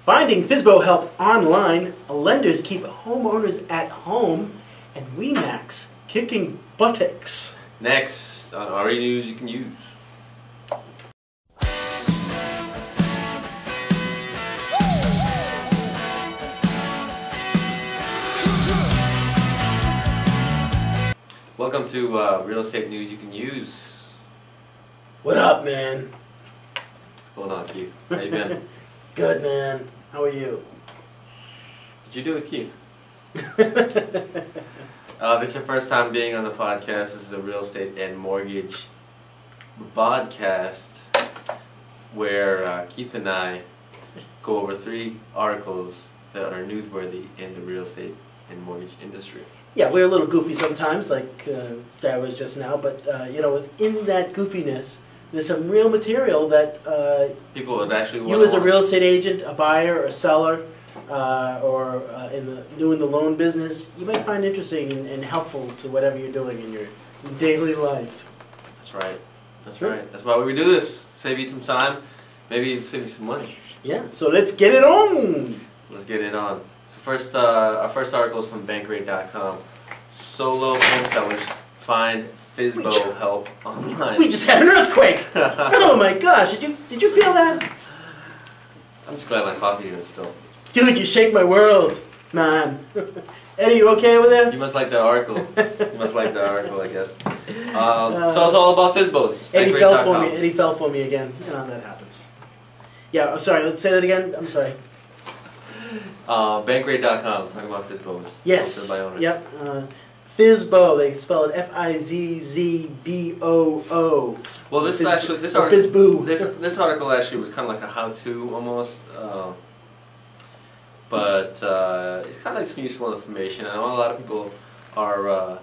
Finding FSBO help online, lenders keep homeowners at home, and Remax Kicking Buttux. Next on RE News You Can Use. Welcome to Real Estate News You Can Use. What up, man? What's going on, Keith? How you been? Good, man. How are you? What'd you do with Keith? This is your first time being on the podcast. This is a real estate and mortgage podcast where Keith and I go over 3 articles that are newsworthy in the real estate and mortgage industry. Yeah, we're a little goofy sometimes, like Dad was just now, but you know, within that goofiness, there's some real material that people would actually you as a real estate agent, a buyer, or a seller, or in the loan business, you might find interesting and helpful to whatever you're doing in your daily life. That's right. That's right. That's why we do this. Save you some time, maybe even save you some money. Yeah. So let's get it on. Let's get it on. So our first article is from bankrate.com. Solo home sellers find FSBO help online. We just had an earthquake. Oh my gosh! Did you feel that? I'm just glad my coffee didn't spill. Dude, you shake my world, man. Eddie, you okay over there? You must like the article. You must like the article, I guess. So it's all about FSBOs. Eddie fell for me. Eddie fell for me again. You know that happens. Yeah. I'm sorry. Let's say that again. I'm sorry. Bankrate.com, talking about FSBOs. Yes. By owners. Yep. FSBO, they spell it F-I-Z-Z-B-O-O. Well, this article actually was kind of like a how-to almost, but it's kind of like some useful information. I know a lot of people are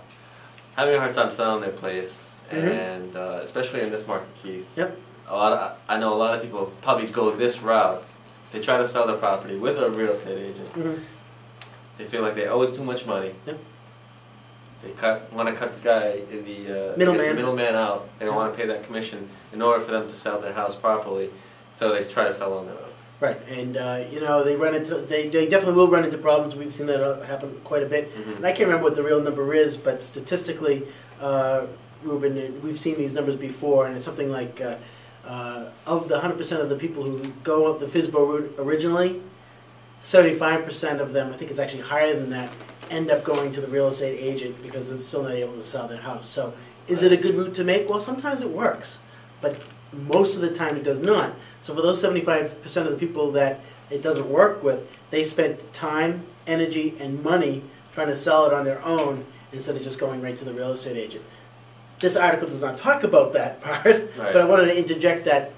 having a hard time selling their place, and especially in this market, Keith. Yep. I know a lot of people probably go this route. They try to sell their property with a real estate agent. They feel like they owe too much money. Yep. They want to cut the guy, the middleman out. They don't want to pay that commission in order for them to sell their house properly. So they try to sell on their own. Right, and you know, they definitely will run into problems. We've seen that happen quite a bit. And I can't remember what the real number is, but statistically, Ruben, we've seen these numbers before, and it's something like of the 100% of the people who go up the FSBO route originally, 75% of them, I think it's actually higher than that, end up going to the real estate agent because they're still not able to sell their house. So is it a good route to make? Well, sometimes it works, but most of the time it does not. So for those 75% of the people that it doesn't work with, they spent time, energy, and money trying to sell it on their own instead of just going right to the real estate agent. This article does not talk about that part, but I wanted to interject that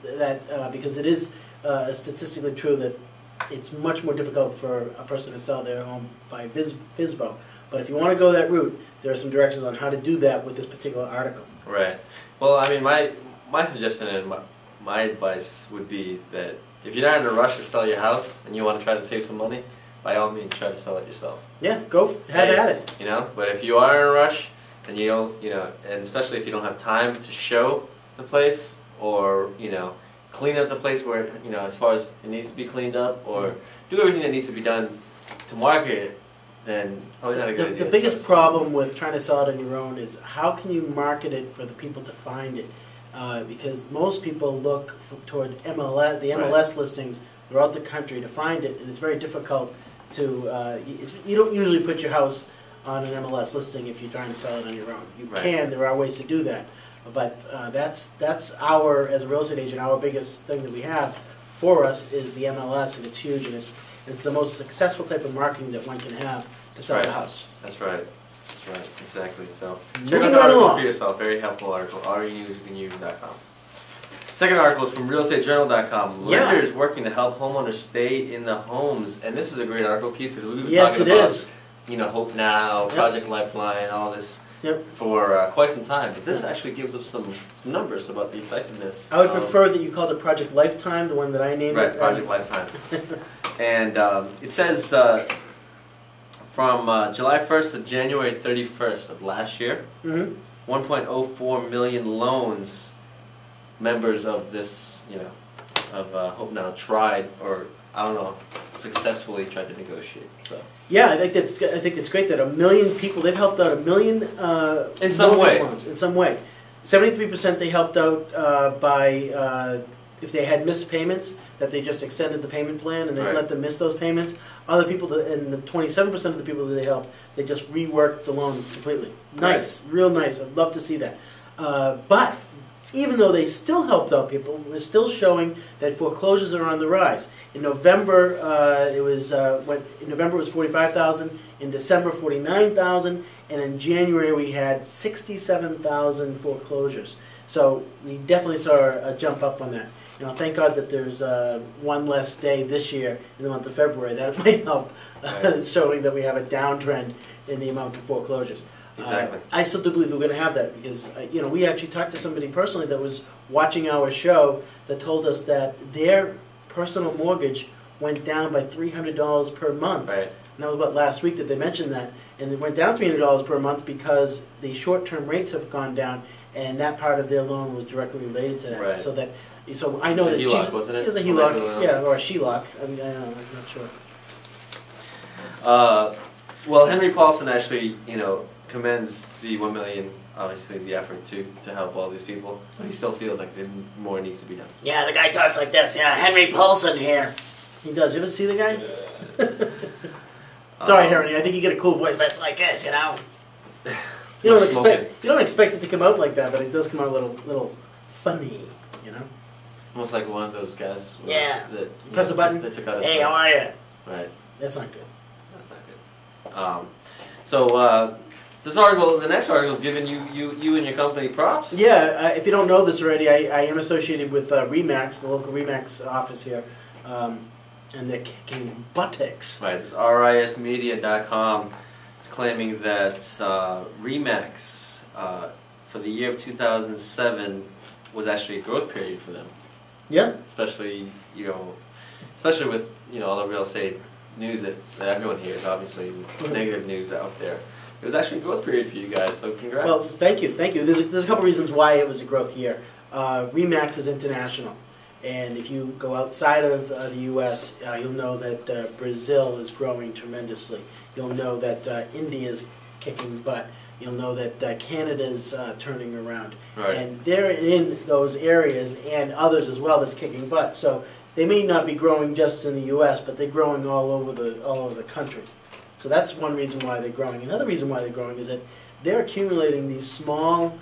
because it is statistically true that it's much more difficult for a person to sell their home by FSBO. But if you want to go that route, there are some directions on how to do that with this particular article. Right. Well, I mean, my suggestion and my advice would be that if you're not in a rush to sell your house and you want to try to save some money, by all means try to sell it yourself. Yeah, go have at it. You know, but if you are in a rush and you don't, you know, and especially if you don't have time to show the place or, you know, clean up the place where, you know, as far as it needs to be cleaned up, or do everything that needs to be done to market it, then probably not a good idea. The biggest problem with trying to sell it on your own is how can you market it for the people to find it? Because most people look toward the MLS listings throughout the country to find it, and it's very difficult to, you don't usually put your house on an MLS listing if you're trying to sell it on your own. You can, there are ways to do that. But that's as a real estate agent, our biggest thing that we have for us is the MLS, and it's huge, and it's the most successful type of marketing that one can have to sell the house. That's right. That's right. Exactly. So check out the article for yourself. Very helpful article. renewsyoucanuse.com. Second article is from realestatejournal.com. Lenders working to help homeowners stay in the homes, and this is a great article, Keith, because we've been talking about you know, Hope Now, Project Lifeline, all this. For quite some time, but this actually gives us some numbers about the effectiveness. I would prefer that you called it Project Lifetime, the one that I named it. Right, Project Lifetime. And it says from July 1st to January 31st of last year, 1.04 million loans members of this, you know, Hope Now tried, or I don't know, successfully tried to negotiate. So yeah, I think it's great that 1 million people, they've helped out 1 million in some way. loans, in some way. 73% they helped out by if they had missed payments, that they just extended the payment plan and they let them miss those payments. Other people, and the 27% of the people that they helped, they just reworked the loan completely. Nice, real nice. I'd love to see that. But even though they still helped out people, we're still showing that foreclosures are on the rise. In November, it was 45,000. In December, 49,000, and in January we had 67,000 foreclosures. So we definitely saw a jump up on that. You know, thank God that there's one less day this year in the month of February. That might help, showing that we have a downtrend in the amount of foreclosures. Exactly. I still do believe we're going to have that because you know, we actually talked to somebody personally that was watching our show that told us that their personal mortgage went down by $300 per month. Right. And that was what, last week that they mentioned that, and it went down $300 per month because the short-term rates have gone down, and that part of their loan was directly related to that. Right. So I know that HELOC, wasn't it? It was a HELOC, yeah, or a SHELOC. I mean, I'm not sure. Well, Henry Paulson actually, you know, commends the 1 million, obviously the effort to help all these people, but he still feels like more needs to be done. Yeah, the guy talks like this. Yeah, Henry Paulson here. He does. You ever see the guy? Yeah. Sorry, Henry. I think you get a cool voice, but it's like this, you know. You don't expect it to come out like that, but it does come out a little funny, you know. Almost like one of those guys. Yeah. That press a button. That took out hey, how are you? Right. That's not good. That's not good. So this article, the next article, is giving you and your company props. Yeah. If you don't know this already, I am associated with Remax, the local Remax office here, and they're kicking buttocks. Right. It's rismedia.com. It's claiming that Remax for the year of 2007 was actually a growth period for them. Yeah. Especially with all the real estate news that everyone hears, obviously negative news out there. It was actually a growth period for you guys, so congrats. Well, thank you. There's a couple reasons why it was a growth year. Remax is international, and if you go outside of the U.S., you'll know that Brazil is growing tremendously. You'll know that India is kicking butt. You'll know that Canada's turning around. Right. And they're in those areas and others as well that's kicking butt. So they may not be growing just in the U.S., but they're growing all over the country. So that's one reason why they're growing. Another reason why they're growing is that they're accumulating these small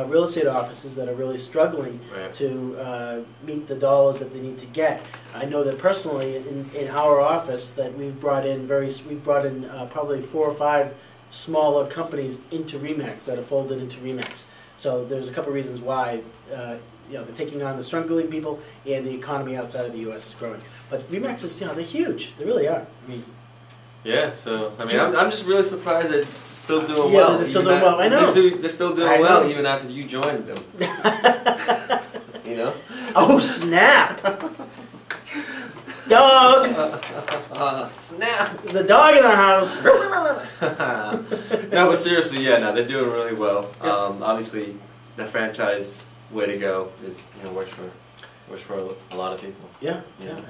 real estate offices that are really struggling to meet the dollars that they need to get. I know that personally in our office that we've brought in probably 4 or 5 smaller companies into Remax that are folded into Remax. So there's a couple of reasons why they're taking on the struggling people, and the economy outside of the U.S. is growing. But Remax is, they're huge. They really are. I mean, yeah. So I'm just really surprised that it's still doing well. Yeah, they're still doing well. I know. They're still doing well even after you joined them. You know. Oh snap! Dog! Snap! There's a dog in the house! No, but seriously, they're doing really well. Obviously, the franchise way to go is, works for a lot of people. Yeah,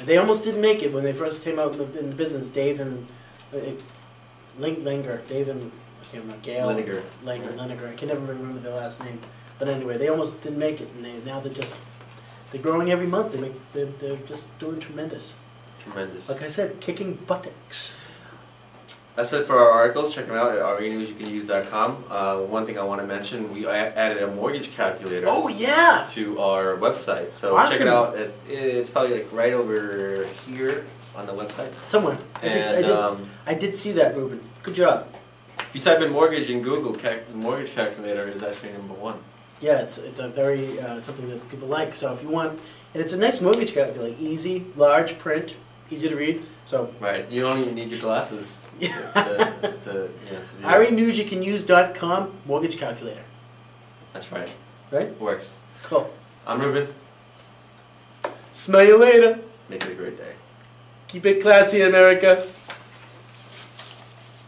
They almost didn't make it when they first came out in the business. Dave and Linger, Dave and I can't remember, Gail. Linegar. I can never remember their last name. But anyway, they almost didn't make it, and now they're growing every month. They're just doing tremendous. Tremendous. Like I said, kicking buttocks. That's it for our articles. Check them out at renewsyoucanuse.com. One thing I want to mention, we added a mortgage calculator. Oh yeah! To our website. So awesome. Check it out. It's probably like right over here on the website. Somewhere. I did see that, Ruben. Good job. If you type in mortgage in Google, mortgage calculator is actually #1. Yeah, it's a very something that people like. So if you want, and it's a nice mortgage calculator, easy, large print, easy to read. So right, you don't even need your glasses. RENewsYouCanUse.com mortgage calculator. That's right. Right? Works. Cool. I'm Ruben. Smell you later. Make it a great day. Keep it classy, America.